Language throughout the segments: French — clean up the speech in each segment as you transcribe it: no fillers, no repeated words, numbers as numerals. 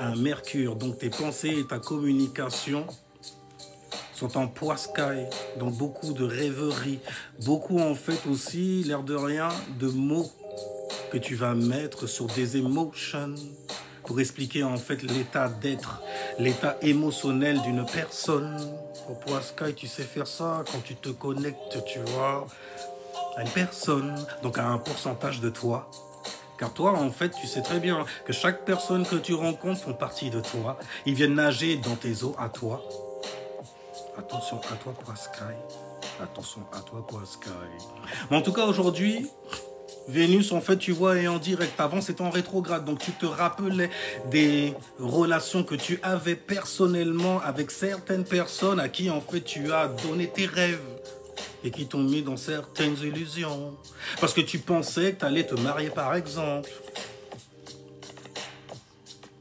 un Mercure. Donc tes pensées et ta communication sont en poiscaille. Donc beaucoup de rêveries. Beaucoup en fait aussi, l'air de rien, de mots que tu vas mettre sur des émotions pour expliquer en fait l'état d'être, l'état émotionnel d'une personne. Au poiscaille, tu sais faire ça quand tu te connectes, tu vois, à une personne, donc à un pourcentage de toi. Car toi, en fait, tu sais très bien que chaque personne que tu rencontres font partie de toi. Ils viennent nager dans tes eaux à toi. Attention à toi, poiscaille. Attention à toi, poiscaille. Mais en tout cas, aujourd'hui, Vénus, en fait, tu vois, est en direct. Avant, c'était en rétrograde. Donc, tu te rappelais des relations que tu avais personnellement avec certaines personnes à qui, en fait, tu as donné tes rêves et qui t'ont mis dans certaines illusions. Parce que tu pensais que tu allais te marier, par exemple.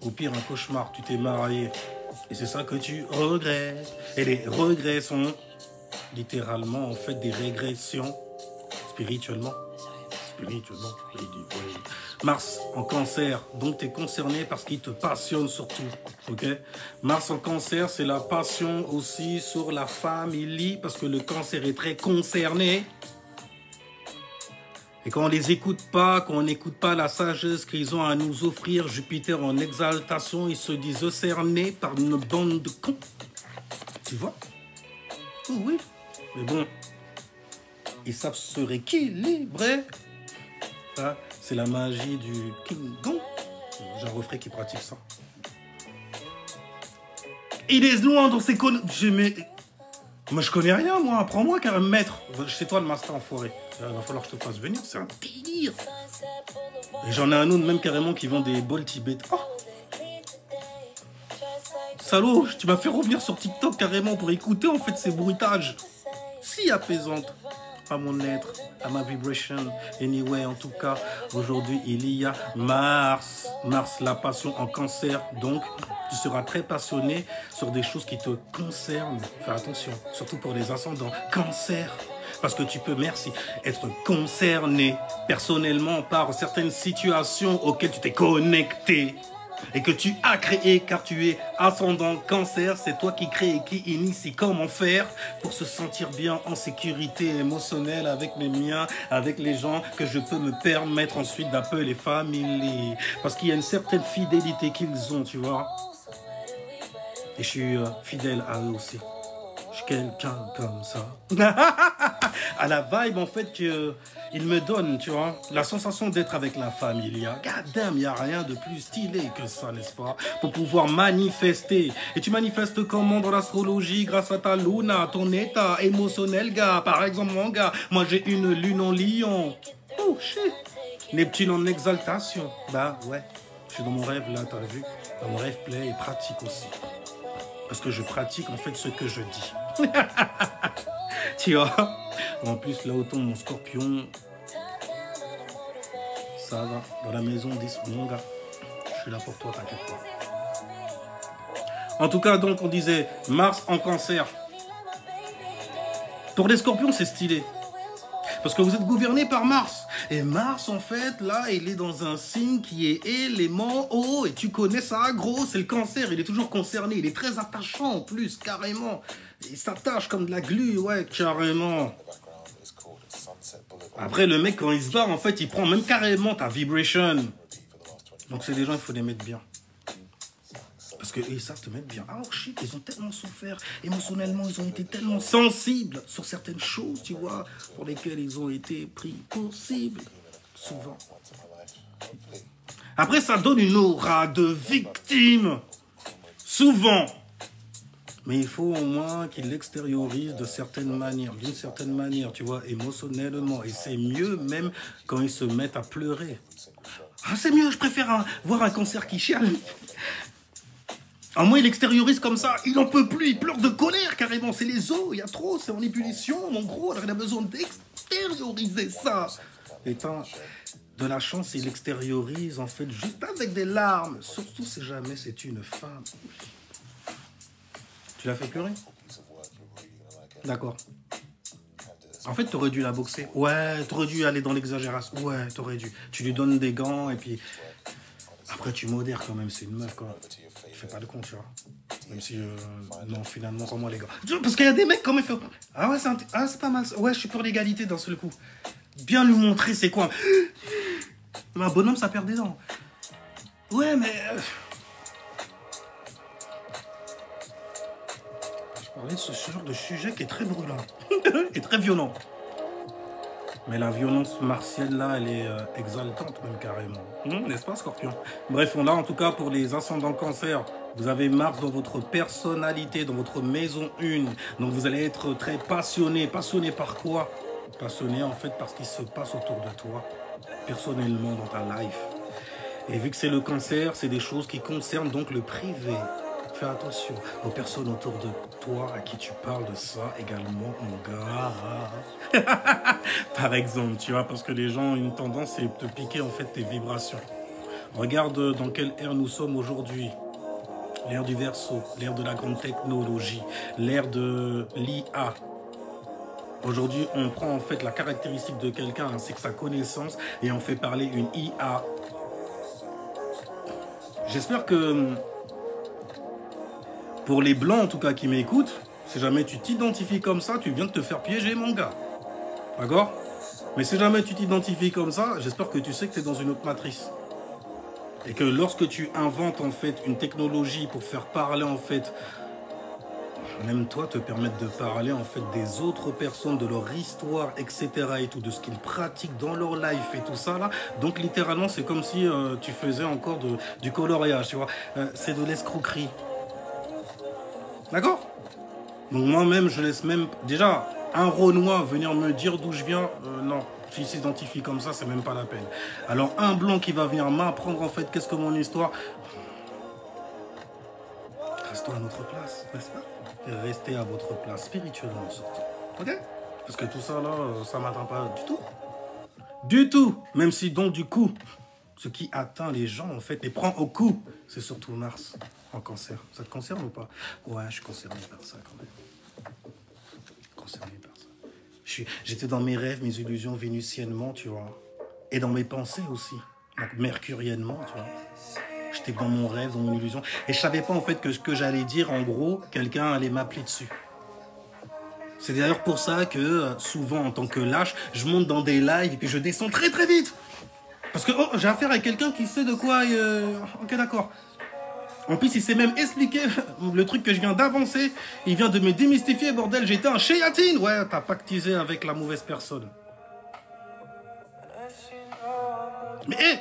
Au pire, un cauchemar, tu t'es marié. Et c'est ça que tu regrettes. Et les regrets sont littéralement, en fait, des régressions spirituellement. Spirituellement. Mars en cancer, donc tu es concerné parce qu'il te passionne surtout. Ok. Mars en cancer, c'est la passion aussi sur la famille, parce que le cancer est très concerné. Et quand on les écoute pas, quand on n'écoute pas la sagesse qu'ils ont à nous offrir, Jupiter en exaltation, ils se disent cernés par une bande de cons. Tu vois? Oh oui. Mais bon, ils savent se rééquilibrer. Ça, c'est la magie du King Kong. J'ai un refrain qui pratique ça. Il est loin dans ses conneries. Moi, je connais rien, moi. Apprends-moi qu'un maître. C'est toi le master enfoiré. Il va falloir que je te fasse venir. C'est un délire. Et j'en ai un autre, même carrément, qui vend des bols tibétains. Oh. Salaud, tu m'as fait revenir sur TikTok carrément pour écouter en fait ces bruitages. Si apaisantes à mon être, à ma vibration. Anyway, en tout cas, aujourd'hui, il y a Mars. Mars, la passion en cancer. Donc, tu seras très passionné sur des choses qui te concernent. Fais attention, surtout pour les ascendants. Cancer. Parce que tu peux, merci, être concerné personnellement par certaines situations auxquelles tu t'es connecté. Et que tu as créé, car tu es ascendant cancer, c'est toi qui crée et qui initie comment faire pour se sentir bien en sécurité émotionnelle avec mes miens, avec les gens que je peux me permettre ensuite d'appeler famille. Parce qu'il y a une certaine fidélité qu'ils ont, tu vois. Et je suis fidèle à eux aussi. Je suis quelqu'un comme ça. À la vibe, en fait, qu'il me donne, tu vois, la sensation d'être avec la famille. God damn, il n'y a rien de plus stylé que ça, n'est-ce pas? Pour pouvoir manifester. Et tu manifestes comment dans l'astrologie? Grâce à ta luna, ton état émotionnel, gars. Par exemple, mon gars, moi j'ai une lune en lion. Oh, shit. Neptune en exaltation. Bah, ouais. Je suis dans mon rêve, là, t'as vu? Dans mon rêve play et pratique aussi. Parce que je pratique, en fait, ce que je dis. Tu vois? En plus, là où tombe mon scorpion, ça va. Dans la maison 10, mon gars, je suis là pour toi, t'inquiète pas. En tout cas, donc, on disait Mars en cancer. Pour les scorpions, c'est stylé. Parce que vous êtes gouverné par Mars. Et Mars, en fait, là, il est dans un signe qui est élément eau. Et tu connais ça, gros, c'est le cancer. Il est toujours concerné. Il est très attachant, en plus, carrément. Il s'attache comme de la glu, ouais, carrément. Après, le mec, quand il se barre, en fait, il prend même carrément ta vibration. Donc, c'est des gens, il faut les mettre bien. Parce qu'ils savent te mettre bien. Ah, oh shit, ils ont tellement souffert. Émotionnellement, ils ont été tellement sensibles sur certaines choses, tu vois, pour lesquelles ils ont été pris pour cible. Souvent. Après, ça donne une aura de victime. Souvent. Mais il faut au moins qu'ils l'extériorisent de certaines manières, d'une certaine manière, tu vois, émotionnellement. Et c'est mieux même quand ils se mettent à pleurer. Ah, c'est mieux, je préfère voir un cancer qui chiale. À moins il extériorise comme ça, il n'en peut plus, il pleure de colère carrément, c'est les os, il y a trop, c'est en ébullition, mon gros, alors il a besoin d'extérioriser ça. Et tant de la chance, il extériorise en fait juste avec des larmes, surtout si jamais c'est une femme. Tu l'as fait pleurer? D'accord. En fait, t'aurais dû la boxer. Ouais, t'aurais dû aller dans l'exagération. Ouais, t'aurais dû. Tu lui donnes des gants et puis... Après, tu modères quand même, c'est une meuf, quoi. Tu fais pas le con, tu vois. Même si, non, finalement, vraiment, les gars. Parce qu'il y a des mecs, comment ils font. Ah ouais, c'est pas mal. Ouais, je suis pour l'égalité d'un seul coup. Bien lui montrer, c'est quoi. Mais un bonhomme, ça perd des dents. Ouais, mais... Je parlais de ce genre de sujet qui est très brûlant. Et très violent. Mais la violence martienne, là, elle est exaltante, même carrément. N'est-ce pas, Scorpion? Bref, on a en tout cas pour les ascendants cancer. Vous avez Mars dans votre personnalité, dans votre maison 1. Donc vous allez être très passionné. Passionné par quoi? Passionné, en fait, par ce qui se passe autour de toi, personnellement, dans ta life. Et vu que c'est le cancer, c'est des choses qui concernent donc le privé. Fais attention aux personnes autour de toi à qui tu parles de ça également, mon gars. Par exemple, tu vois, parce que les gens ont une tendance à te piquer en fait tes vibrations. Regarde dans quelle ère nous sommes aujourd'hui. L'ère du Verseau, l'ère de la grande technologie, l'ère de l'IA. Aujourd'hui, on prend en fait la caractéristique de quelqu'un ainsi que sa connaissance et on fait parler une IA. J'espère que... Pour les blancs, en tout cas, qui m'écoutent, si jamais tu t'identifies comme ça, tu viens de te faire piéger, mon gars. D'accord? Mais si jamais tu t'identifies comme ça, j'espère que tu sais que tu es dans une autre matrice. Et que lorsque tu inventes, en fait, une technologie pour faire parler, en fait, même toi, te permettre de parler, en fait, des autres personnes, de leur histoire, etc. et tout, de ce qu'ils pratiquent dans leur life et tout ça, là. Donc, littéralement, c'est comme si tu faisais encore du coloriage, tu vois. C'est de l'escroquerie. D'accord? Donc moi-même, je laisse même... Déjà, un Renoir venir me dire d'où je viens, non. S'il s'identifie comme ça, c'est même pas la peine. Alors, un blanc qui va venir m'apprendre, en fait, qu'est-ce que mon histoire... Restons à notre place, n'est-ce pas? Restez à votre place, spirituellement surtout. Ok? Parce que tout ça, là, ça m'atteint pas du tout. Du tout! Même si, donc, du coup, ce qui atteint les gens, en fait, les prend au cou, c'est surtout Mars. En cancer. Ça te concerne ou pas? Ouais, je suis concerné par ça quand même. Concerné par ça. J'étais dans mes rêves, mes illusions vénusiennement, tu vois. Et dans mes pensées aussi. Donc mercuriennement, tu vois. J'étais dans mon rêve, dans mon illusion. Et je savais pas en fait que ce que j'allais dire, en gros, quelqu'un allait m'appeler dessus. C'est d'ailleurs pour ça que souvent, en tant que lâche, je monte dans des lives et puis je descends très très vite. Parce que oh, j'ai affaire à quelqu'un qui sait de quoi... Ok, d'accord. En plus, il s'est même expliqué le truc que je viens d'avancer. Il vient de me démystifier, bordel. J'étais un chéatine. Ouais, t'as pactisé avec la mauvaise personne. Mais hé,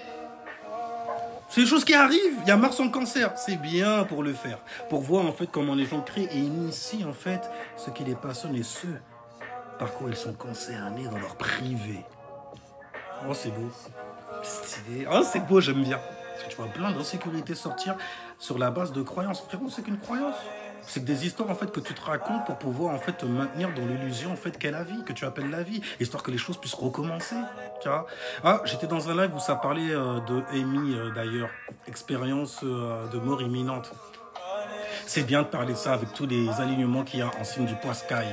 c'est des choses qui arrivent. Il y a Mars en cancer. C'est bien pour le faire. Pour voir en fait comment les gens créent et initient en fait ce qui les passionne et ce par quoi ils sont concernés dans leur privé. Oh, c'est beau. Stylé. Oh, c'est beau, j'aime bien. Parce que tu vois plein d'insécurités sortir sur la base de croyances. Frérot, c'est qu'une croyance. C'est que des histoires en fait que tu te racontes pour pouvoir en fait te maintenir dans l'illusion en fait qu'est la vie, que tu appelles la vie, histoire que les choses puissent recommencer. Tu vois. Ah, j'étais dans un live où ça parlait de Amy d'ailleurs, expérience de mort imminente. C'est bien de parler de ça avec tous les alignements qu'il y a en signe du poids sky.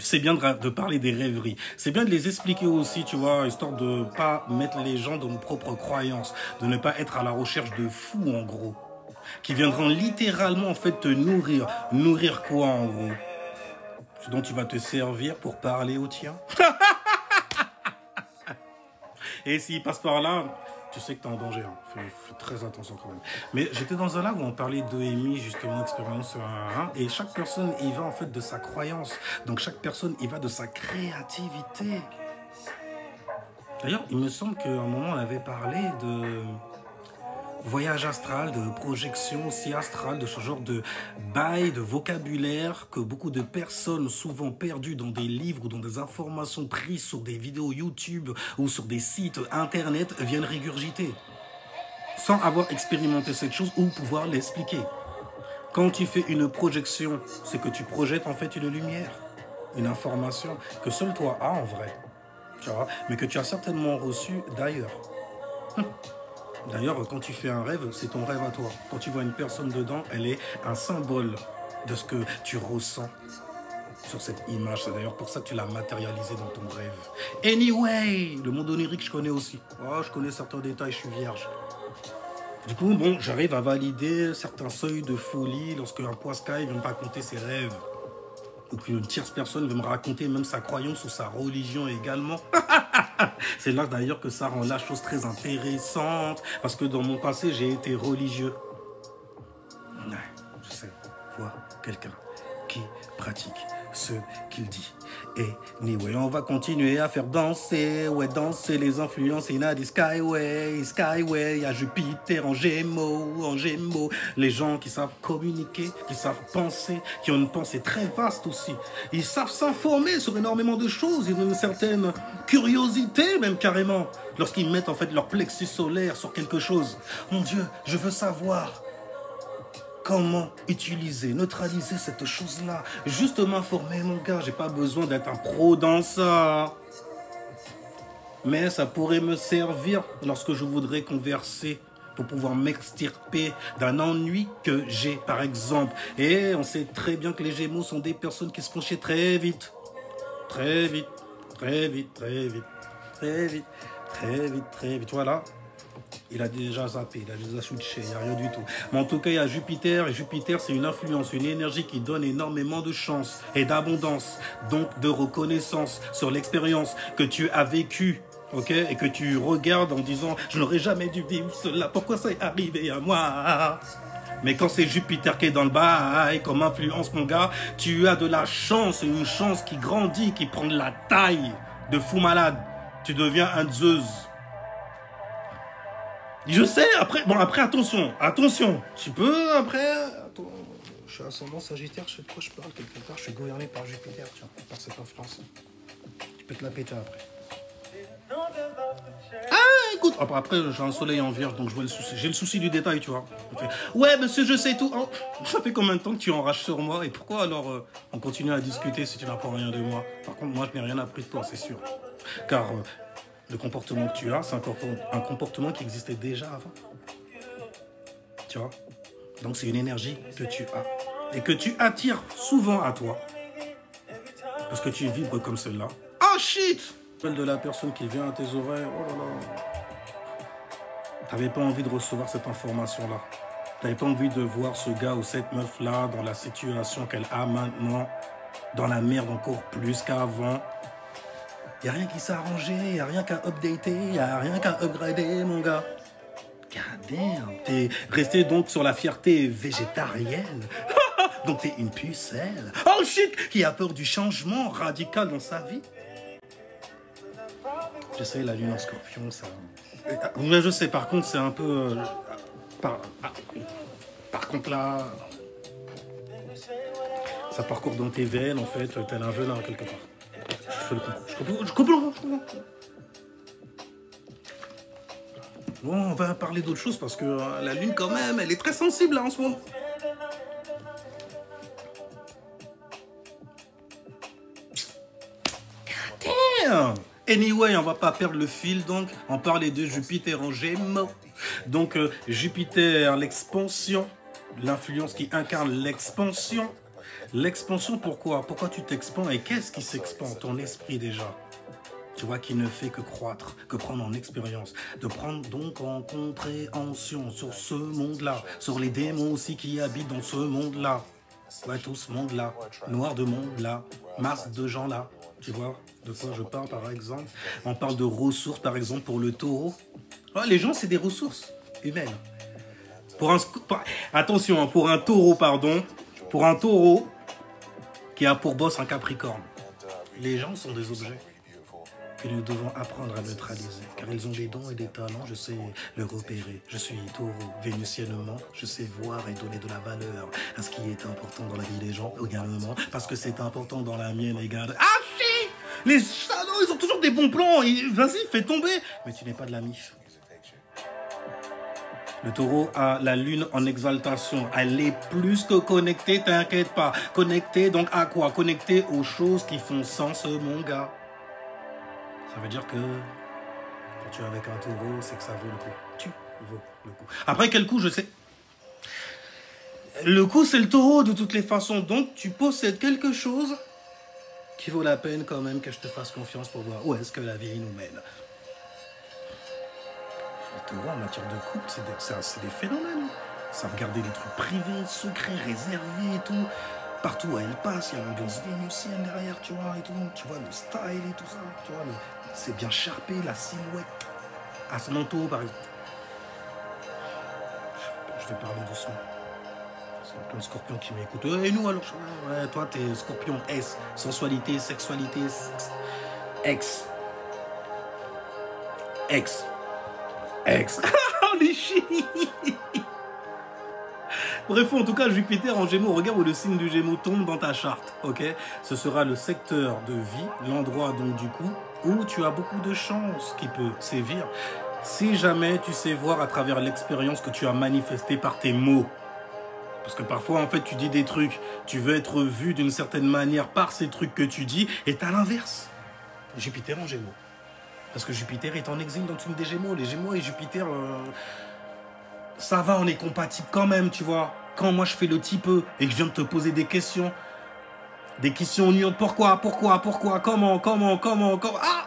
C'est bien de parler des rêveries. C'est bien de les expliquer aussi, tu vois, histoire de ne pas mettre les gens dans nos propres croyances, de ne pas être à la recherche de fous, en gros, qui viendront littéralement, en fait, te nourrir. Nourrir quoi, en gros? Ce dont tu vas te servir pour parler au tien. Et s'il passe par là... Tu sais que tu es en danger, hein. Fais très attention quand même. Mais j'étais dans un live où on parlait d'EMI, justement, expérience sur un. Et chaque personne y va en fait de sa croyance. Donc chaque personne y va de sa créativité. D'ailleurs, il me semble qu'à un moment, on avait parlé de voyage astral, de projection aussi astrale, de ce genre de bail, de vocabulaire que beaucoup de personnes, souvent perdues dans des livres ou dans des informations prises sur des vidéos YouTube ou sur des sites internet, viennent régurgiter. Sans avoir expérimenté cette chose ou pouvoir l'expliquer. Quand tu fais une projection, c'est que tu projettes en fait une lumière, une information que seul toi as en vrai, tu vois, mais que tu as certainement reçu d'ailleurs. D'ailleurs, quand tu fais un rêve, c'est ton rêve à toi. Quand tu vois une personne dedans, elle est un symbole de ce que tu ressens sur cette image. C'est d'ailleurs pour ça que tu l'as matérialisé dans ton rêve. Anyway, le monde onirique, je connais aussi. Oh, je connais certains détails, je suis vierge. Du coup, bon, j'arrive à valider certains seuils de folie lorsque un Poiscaille vient me raconter ses rêves. Ou qu'une tierce personne veut me raconter même sa croyance ou sa religion également. C'est là d'ailleurs que ça rend la chose très intéressante. Parce que dans mon passé, j'ai été religieux. Ouais, je sais, voir quelqu'un qui pratique ce qu'il dit. Et anyway, on va continuer à faire danser, ouais, danser les influences in the skyway, skyway, il y a Jupiter en gémeaux, les gens qui savent communiquer, qui savent penser, qui ont une pensée très vaste aussi. Ils savent s'informer sur énormément de choses, ils ont une certaine curiosité même carrément, lorsqu'ils mettent en fait leur plexus solaire sur quelque chose. Mon Dieu, je veux savoir comment utiliser, neutraliser cette chose-là. Juste m'informer, mon gars. J'ai pas besoin d'être un pro dans ça. Mais ça pourrait me servir lorsque je voudrais converser pour pouvoir m'extirper d'un ennui que j'ai, par exemple. Et on sait très bien que les Gémeaux sont des personnes qui se font chier très vite. Très vite, très vite, très vite, très vite, très vite, très vite. Voilà. Il a déjà zappé, il a déjà switché, il n'y a rien du tout. Mais en tout cas, il y a Jupiter, et Jupiter, c'est une influence, une énergie qui donne énormément de chance et d'abondance, donc de reconnaissance sur l'expérience que tu as vécue, ok, et que tu regardes en disant « Je n'aurais jamais dû vivre cela, pourquoi ça est arrivé à moi ?» Mais quand c'est Jupiter qui est dans le bail, comme influence, mon gars, tu as de la chance, une chance qui grandit, qui prend de la taille de fou malade. Tu deviens un Zeus. Je sais, après, bon, après, attention, tu peux, après, attends, je suis ascendant Sagittaire, je sais de quoi je parle, quelque part, je suis gouverné par Jupiter, tiens, par cette influence. Tu peux te la péter après. Ah, écoute, après, j'ai un soleil en Vierge, donc j'ai le souci du détail, tu vois. Ouais, monsieur, je sais tout. Oh, ça fait combien de temps que tu enrages sur moi, et pourquoi alors on continue à discuter si tu n'apprends rien de moi? Par contre, moi, je n'ai rien appris de toi, c'est sûr. Car le comportement que tu as, c'est un comportement qui existait déjà avant. Tu vois? Donc c'est une énergie que tu as. Et que tu attires souvent à toi. Parce que tu vibres comme cela. Oh shit! Celle de la personne qui vient à tes oreilles. Oh là là. T'avais pas envie de recevoir cette information-là. T'avais pas envie de voir ce gars ou cette meuf-là dans la situation qu'elle a maintenant. Dans la merde encore plus qu'avant. Il n'y a rien qui s'est arrangé, il n'y a rien qu'à updater, il n'y a rien qu'à upgrader, mon gars. God damn. T'es resté donc sur la fierté végétarienne. Donc t'es une pucelle. Oh shit! Qui a peur du changement radical dans sa vie. Je sais, la lune en scorpion, ça... Mais je sais, par contre, c'est un peu... Par contre, là... Ça parcourt dans tes veines, en fait, tel un venin, quelque part. Je comprends. Bon, on va parler d'autre chose parce que la lune, quand même, elle est très sensible là en ce moment. God damn! Anyway, on va pas perdre le fil donc. On parlait de Jupiter en Gémeaux. Donc, Jupiter, l'expansion, l'influence qui incarne l'expansion. L'expansion, pourquoi? Pourquoi tu t'expands et qu'est-ce qui s'expand? Ton esprit déjà. Tu vois, qui ne fait que croître, que prendre en expérience. De prendre donc en compréhension sur ce monde-là, sur les démons aussi qui habitent dans ce monde-là. Ouais, tout ce monde-là. Noir de monde-là. Masse de gens-là. Tu vois de quoi je parle, par exemple? On parle de ressources, par exemple, pour le taureau. Ouais, les gens, c'est des ressources humaines. Attention, pour un taureau, pardon. Pour un taureau qui a pour boss un capricorne. Les gens sont des objets que nous devons apprendre à neutraliser. Car ils ont des dons et des talents, je sais le repérer. Je suis taureau, vénusiennement, je sais voir et donner de la valeur à ce qui est important dans la vie des gens, également, parce que c'est important dans la mienne, les gars. Ah si! Les salauds, ils ont toujours des bons plans, vas-y, fais tomber. Mais tu n'es pas de la MIF. Le taureau a la lune en exaltation. Elle est plus que connectée, t'inquiète pas. Connectée donc à quoi? Connectée aux choses qui font sens, mon gars. Ça veut dire que quand tu es avec un taureau, c'est que ça vaut le coup. Tu vaux le coup. Après, quel coup, je sais. Le coup, c'est le taureau de toutes les façons. Donc, tu possèdes quelque chose qui vaut la peine quand même que je te fasse confiance pour voir où est-ce que la vie nous mène. Tu vois, en matière de couple, c'est des phénomènes. Ça regarder les trucs privés, secrets, réservés et tout. Partout où elle passe, il y a l'ambiance vénusienne derrière, tu vois, et tout. Tu vois, le style et tout ça, tu vois. C'est bien charpé, la silhouette. À ce manteau, par exemple. Je vais parler doucement. Il y a plein de scorpions qui m'écoutent. Et nous, alors, ouais, toi, t'es scorpion S. Sensualité, sexualité, sexe. Ex. Ex. Ex. Les chiens. Bref, en tout cas, Jupiter en Gémeaux, regarde où le signe du Gémeaux tombe dans ta charte, ok? Ce sera le secteur de vie, l'endroit donc du coup où tu as beaucoup de chance qui peut sévir si jamais tu sais voir à travers l'expérience que tu as manifestée par tes mots. Parce que parfois, en fait, tu dis des trucs, tu veux être vu d'une certaine manière par ces trucs que tu dis, et t'as l'inverse. Jupiter en Gémeaux. Parce que Jupiter est en exil dans le signe des Gémeaux. Les Gémeaux et Jupiter... ça va, on est compatible quand même, tu vois. Quand moi je fais le petit peu et que je viens de te poser des questions pourquoi, comment, ah!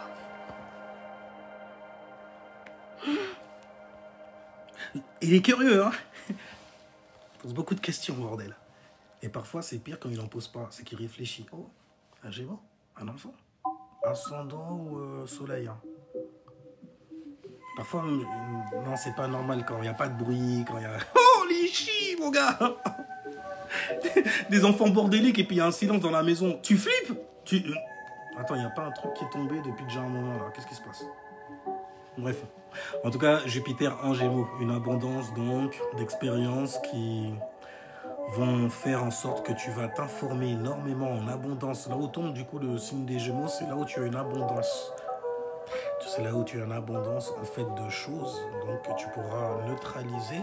Il est curieux, hein. Il pose beaucoup de questions, bordel. Et parfois, c'est pire quand il en pose pas, c'est qu'il réfléchit. Oh, un Gémeaux, un enfant, ascendant ou soleil, hein. Parfois, non, c'est pas normal quand il n'y a pas de bruit, quand il y a... Oh, les chi, mon gars. Des enfants bordéliques et puis il y a un silence dans la maison. Tu flippes? Attends, il n'y a pas un truc qui est tombé depuis déjà un moment, là. Qu'est-ce qui se passe? Bref. En tout cas, Jupiter en Gémeaux. Une abondance, donc, d'expériences qui vont faire en sorte que tu vas t'informer énormément en abondance. Là où tombe, du coup, le signe des Gémeaux, c'est là où tu as une abondance. C'est là où tu as une abondance en fait de choses, donc que tu pourras neutraliser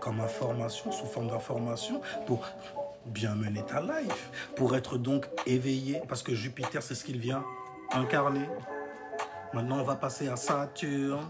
comme information, sous forme d'information, pour bien mener ta life, pour être donc éveillé, parce que Jupiter, c'est ce qu'il vient incarner. Maintenant, on va passer à Saturne.